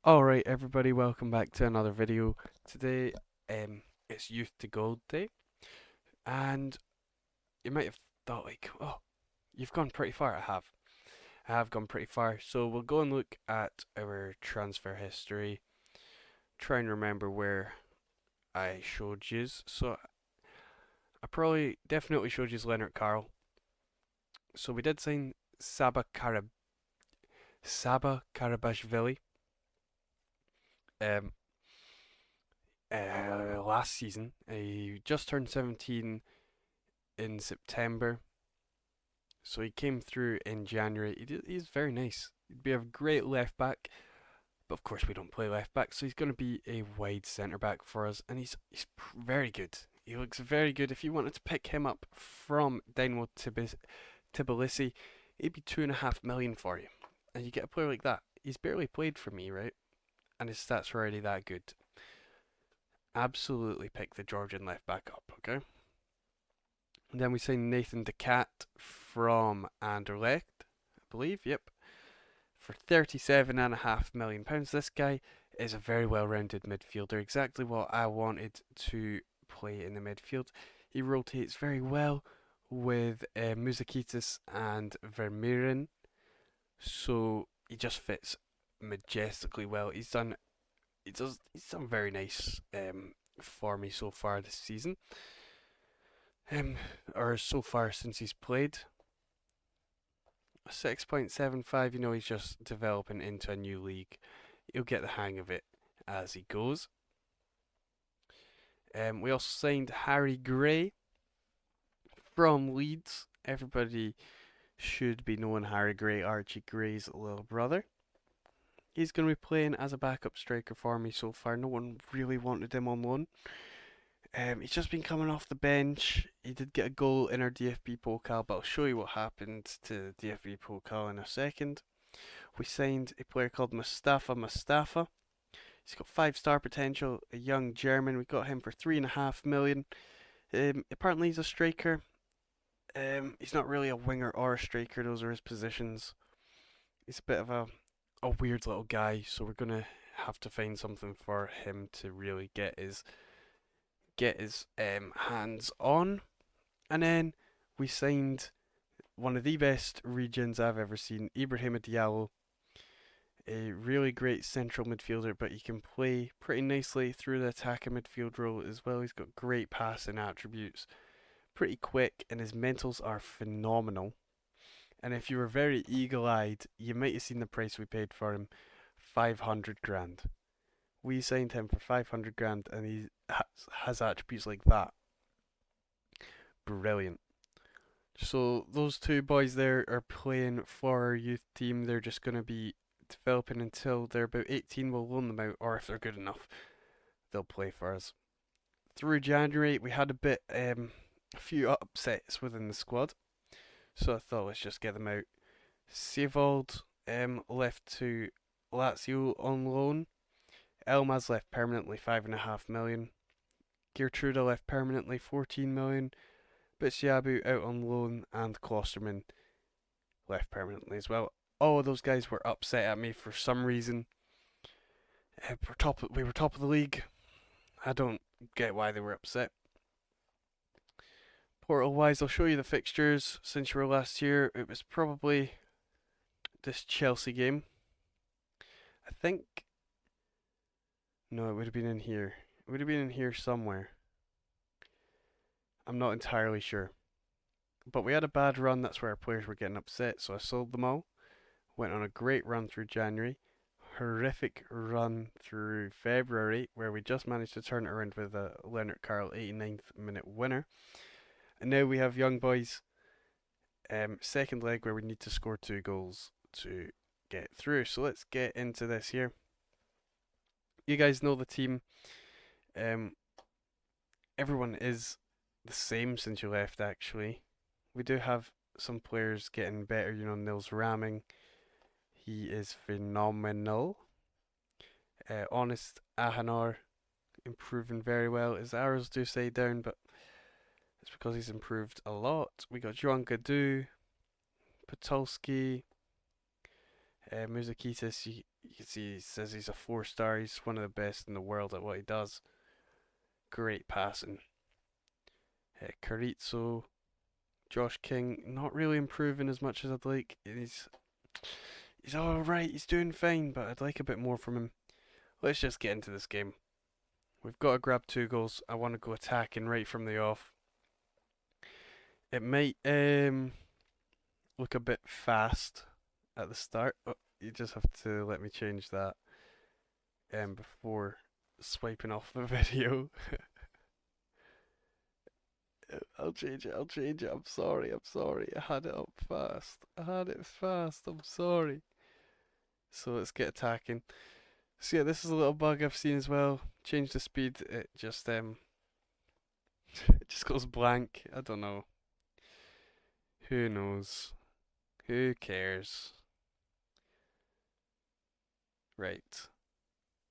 Alright everybody, welcome back to another video. Today it's Youth to Gold Day, and you might have thought like, oh, you've gone pretty far. I have gone pretty far. So we'll go and look at our transfer history, try and remember where I showed yous. So I probably definitely showed yous Leonard Carl. So we did sign Saba Karabashvili um last season. He just turned 17 in September. So he came through in January. He's very nice. He'd be a great left back, but of course we don't play left back, so he's going to be a wide centre back for us, and he's very good. He looks very good. If you wanted to pick him up from Dynamo Tbilisi, he'd be 2.5 million for you, and you get a player like that. He's barely played for me, right? And his stats are already that good. Absolutely pick the Georgian left back up, okay? And then we signed Nathan Decat from Anderlecht, I believe. Yep, for £37.5 million. This guy is a very well-rounded midfielder, exactly what I wanted to play in the midfield. He rotates very well with Musakitis and Vermeeren, so he just fits majestically well. He's done very nice for me so far this season, um, or so far since he's played. 6.75, he's just developing into a new league. He'll get the hang of it as he goes. We also signed Harry Gray from Leeds. Everybody should be knowing Harry Gray, Archie Gray's little brother. He's going to be playing as a backup striker for me so far. No one really wanted him on loan. He's just been coming off the bench. He did get a goal in our DFB Pokal, but I'll show you what happened to DFB Pokal in a second. We signed a player called Mustafa. He's got 5-star potential, a young German. We got him for 3.5 million. Apparently he's a striker. He's not really a winger or a striker. Those are his positions. He's a bit of a weird little guy, so we're gonna have to find something for him to really get his hands on. And then we signed one of the best regions I've ever seen, Ibrahima Diallo, a really great central midfielder, but he can play pretty nicely through the attacking midfield role as well. He's got great passing attributes, pretty quick, and his mentals are phenomenal. And if you were very eagle-eyed, you might have seen the price we paid for him, 500 grand. We signed him for 500 grand, and he has attributes like that. Brilliant. So those two boys there are playing for our youth team. They're just going to be developing until they're about 18. We'll loan them out, or if they're good enough, they'll play for us. Through January, we had a few upsets within the squad, so I thought let's just get them out. Sevold left to Lazio on loan. Elmas left permanently, 5.5 million. Gertruda left permanently, 14 million. Bitsiabu out on loan, and Klosterman left permanently as well. All of those guys were upset at me for some reason. We were top of the league. I don't get why they were upset. Portal wise, I'll show you the fixtures since you were last here. It was probably this Chelsea game. I think. No, it would have been in here. It would have been in here somewhere. I'm not entirely sure. But we had a bad run, that's where our players were getting upset, so I sold them all. Went on a great run through January. Horrific run through February, where we just managed to turn it around with a Leonard Carl 89th minute winner. And now we have young boys, second leg where we need to score 2 goals to get through. So let's get into this here. You guys know the team. Everyone is the same since you left, actually. We do have some players getting better, Nils Ramming. He is phenomenal. Honest Ahanor improving very well. His arrows do say down, but it's because he's improved a lot. We got Joan Gadu, Patulski, Musakitis. You can see he says he's a 4-star. He's one of the best in the world at what he does. Great passing. Carrizo, Josh King, not really improving as much as I'd like. He's all right. He's doing fine, but I'd like a bit more from him. Let's just get into this game. We've got to grab 2 goals. I want to go attacking right from the off. It might look a bit fast at the start. Oh, you just have to let me change that before swiping off the video. I'll change it. I'll change it. I'm sorry. I'm sorry. I had it up fast. I had it fast. I'm sorry. So let's get attacking. So yeah, this is a little bug I've seen as well. Change the speed. It just it just goes blank. I don't know. Who knows? Who cares? Right.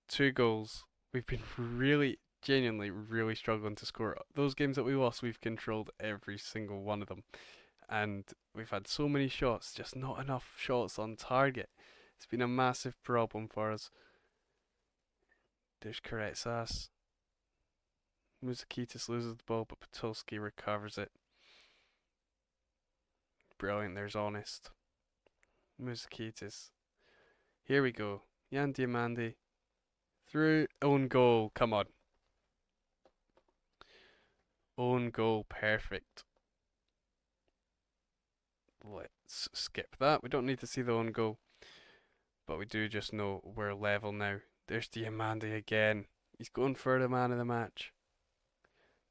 2 goals. We've been really, genuinely, really struggling to score. Those games that we lost, we've controlled every single one of them. And we've had so many shots, just not enough shots on target. It's been a massive problem for us. There's Karetsas. Musakitis loses the ball, but Patulski recovers it. Brilliant, there's Honest. Musakitis. Here we go. Yan Diamandi. Through. Own goal. Come on. Own goal. Perfect. Let's skip that. We don't need to see the own goal. But we do just know we're level now. There's Diamandi again. He's going for the man of the match.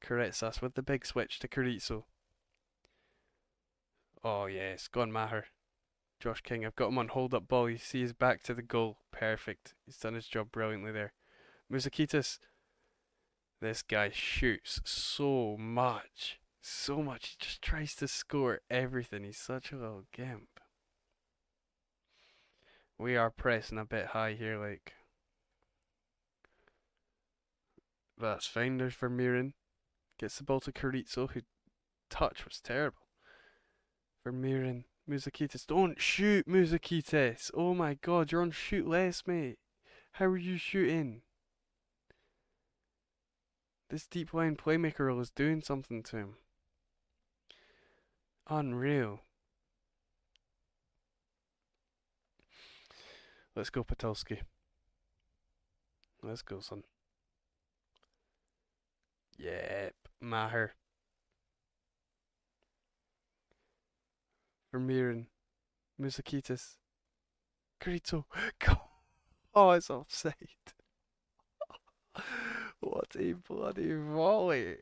Karetsas with the big switch to Carrizo. Oh yes, gone Maher. Josh King, I've got him on hold up ball. You see he's back to the goal. Perfect. He's done his job brilliantly there. Musakitis. This guy shoots so much. So much. He just tries to score everything. He's such a little gimp. We are pressing a bit high here, like. That's fine. There's Vermeeren. Gets the ball to Carrizo, who touch was terrible. Vermeeren. Musakitis. Don't shoot, Musakitis. Oh my god, you're on shoot less, mate. How are you shooting? This deep line playmaker role is doing something to him. Unreal. Let's go, Patulski. Let's go, son. Yep, Maher. Vermeeren. Musakitis. Carrizo. Oh, it's offside. What a bloody volley.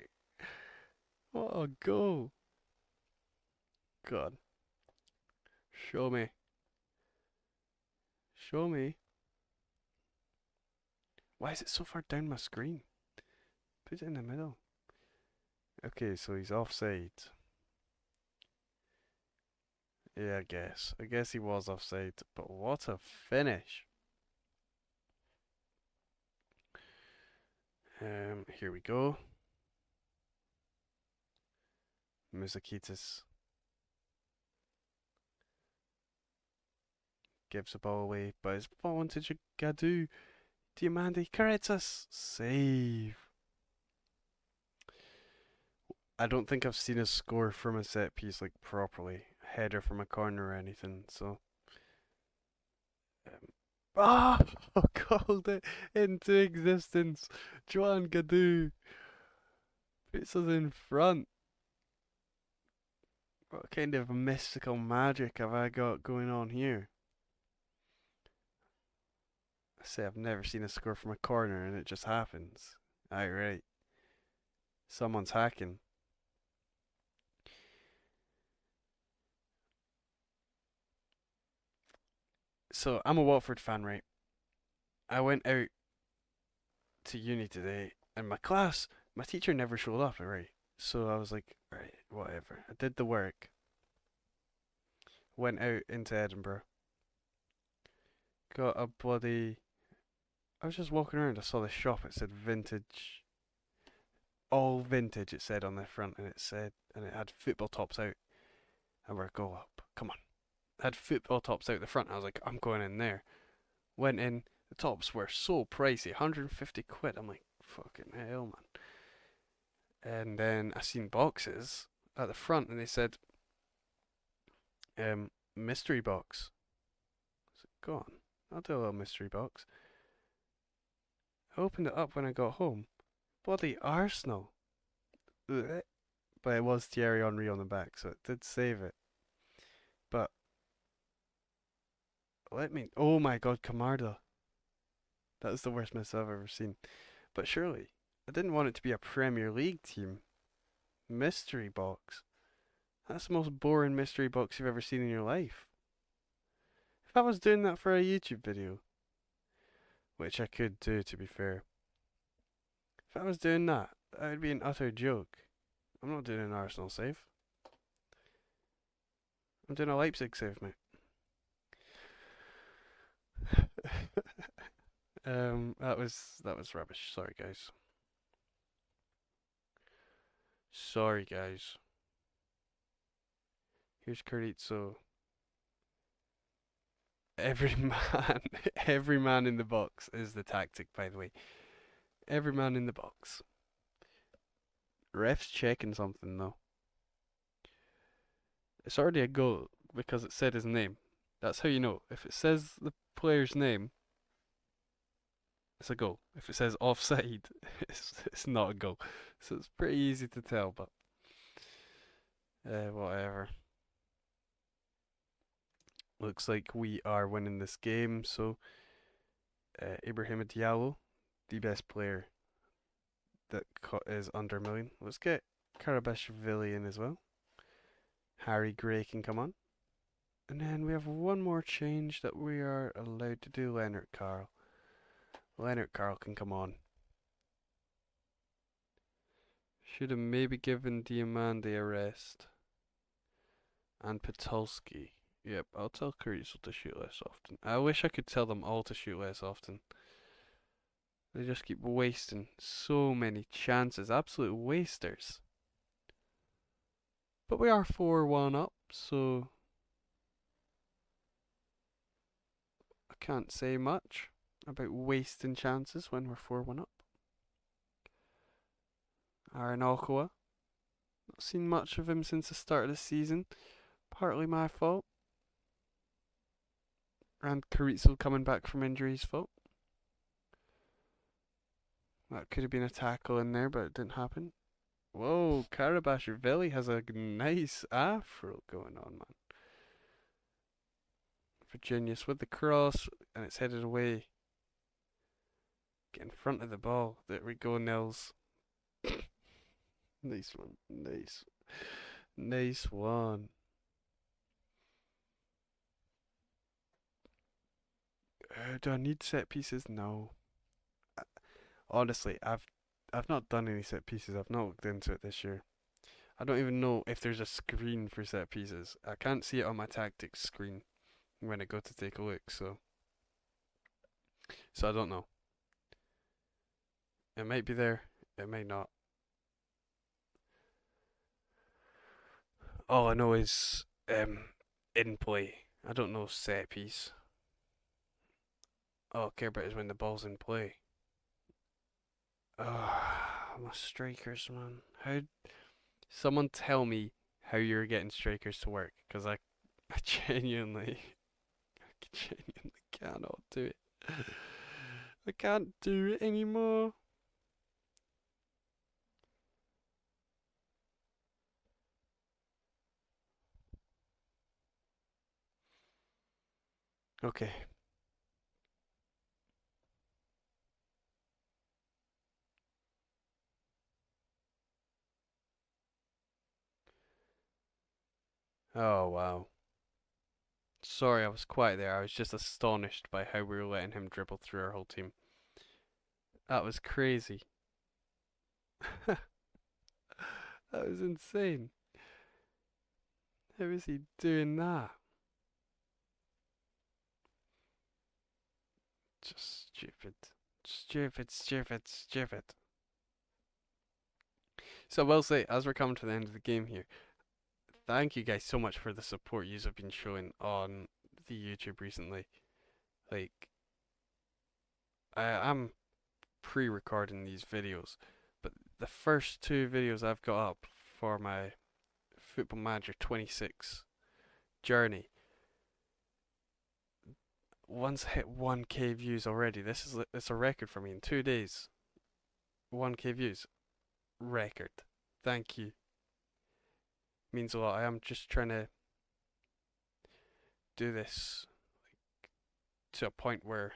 What a goal. God. Show me. Show me. Why is it so far down my screen? Put it in the middle. Okay, so he's offside. Yeah, I guess. I guess he was offside, but what a finish. Here we go. Musakitis gives the ball away, but it's fallen to Gadu. Diamandi, Karetsas, save. I don't think I've seen a score from a set piece like properly, header from a corner or anything. So, called it into existence. Joan Gadu puts us in front. What kind of mystical magic have I got going on here? I say I've never seen a score from a corner and it just happens. Aye, right. Someone's hacking. So, I'm a Watford fan, right? I went out to uni today and my teacher never showed up, right? So I was like, right, whatever. I did the work. Went out into Edinburgh. Got a bloody. I was just walking around. I saw the shop. It said vintage. All vintage. It said on the front, and it had football tops out. And we're go up. Come on. It had football tops out the front. I was like, I'm going in there. Went in. The tops were so pricey, 150 quid. I'm like, fucking hell, man. And then I seen boxes at the front, and they said, mystery box. I said, go on, I'll do a little mystery box. I opened it up when I got home. Bloody Arsenal. Ugh. But it was Thierry Henry on the back, so it did save it. But oh my god, Camarda. That was the worst miss I've ever seen. But surely, I didn't want it to be a Premier League team. Mystery box. That's the most boring mystery box you've ever seen in your life. If I was doing that for a YouTube video, which I could do to be fair, if I was doing that, that would be an utter joke. I'm not doing an Arsenal save. I'm doing a Leipzig save, mate. that was rubbish. Sorry, guys. Sorry, guys. Here's Carrizzo. Every man, every man in the box is the tactic, by the way. Every man in the box. Ref's checking something though. It's already a goal because it said his name. That's how you know. If it says the player's name, it's a goal. If it says offside, it's not a goal. So it's pretty easy to tell, but whatever. Looks like we are winning this game, so Ibrahima Diallo, the best player that is under a million. Let's get Karabashvili in as well. Harry Gray can come on. And then we have one more change that we are allowed to do. Leonard Carl. Leonard Carl can come on. Should have maybe given Diamande a rest. And Patulski. Yep, I'll tell Carrizo to shoot less often. I wish I could tell them all to shoot less often. They just keep wasting so many chances. Absolute wasters. But we are 4-1 up, so I can't say much about wasting chances when we're 4-1 up. Aaron Alcoa. Not seen much of him since the start of the season. Partly my fault. And Carrizo coming back from injury's fault. That could have been a tackle in there, but it didn't happen. Whoa, Karabashvili has a nice afro going on, man. Virginius with the cross, and it's headed away. Get in front of the ball. There we go, Nils. Nice one. Nice. Nice one. Do I need set pieces? No. Honestly, I've not done any set pieces. I've not looked into it this year. I don't even know if there's a screen for set pieces. I can't see it on my tactics screen when I go to take a look, so I don't know. It might be there, it might not. All I know is in play. I don't know set piece. All I care about is when the ball's in play. My strikers, man. How? Someone tell me how you're getting strikers to work, because I genuinely cannot do it. I can't do it anymore. Okay. Oh wow. Sorry, I was quiet there. I was just astonished by how we were letting him dribble through our whole team. That was crazy. That was insane. How is he doing that? Just stupid. Stupid, stupid, stupid. So I will say, as we're coming to the end of the game here, thank you guys so much for the support you have been showing on the YouTube recently. Like, I'm pre-recording these videos, but the first two videos I've got up for my Football Manager 26 journey, one's hit 1k views already. It's a record for me in 2 days. 1k views, record. Thank you. Means a lot. I am just trying to do this to a point where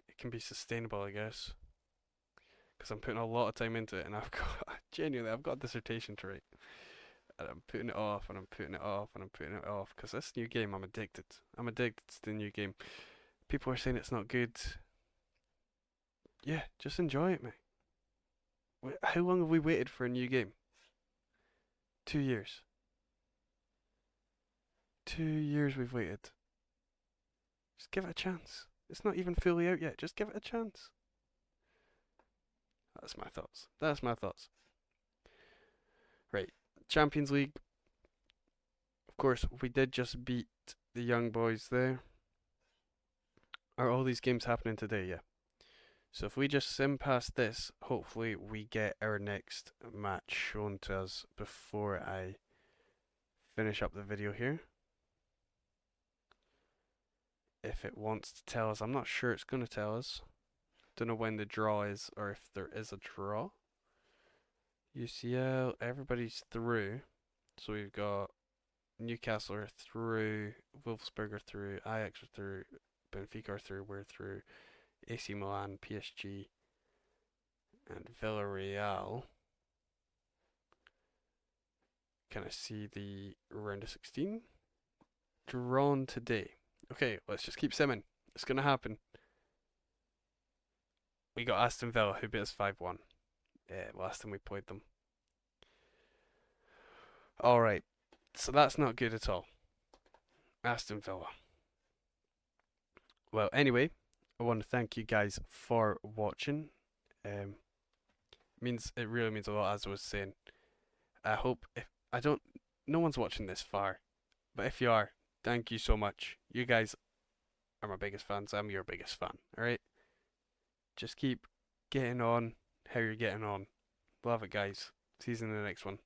it can be sustainable, I guess. Because I'm putting a lot of time into it, and I've got genuinely I've got a dissertation to write, and I'm putting it off, and I'm putting it off, and I'm putting it off. Because this new game, I'm addicted. I'm addicted to the new game. People are saying it's not good. Yeah, just enjoy it, mate. How long have we waited for a new game? 2 years. 2 years we've waited. Just give it a chance. It's not even fully out yet. Just give it a chance. That's my thoughts. That's my thoughts. Right. Champions League. Of course, we did just beat the young boys there. Are all these games happening today? Yeah. So if we just sim past this, hopefully we get our next match shown to us before I finish up the video here. If it wants to tell us, I'm not sure it's going to tell us. Don't know when the draw is or if there is a draw. UCL, everybody's through. So we've got Newcastle are through, Wolfsburg are through, Ajax are through, Benfica are through, we're through, AC Milan, PSG, and Villarreal. Can I see the round of 16? Drawn today. Okay, let's just keep simming. It's gonna happen. We got Aston Villa, who beat us 5-1. Last time we played them. Alright, so that's not good at all. Aston Villa. Well, anyway, I want to thank you guys for watching. It really means a lot, as I was saying. I hope if I don't, no one's watching this far, but if you are, thank you so much. You guys are my biggest fans. I'm your biggest fan. All right, just keep getting on how you're getting on. Love it, guys. See you in the next one.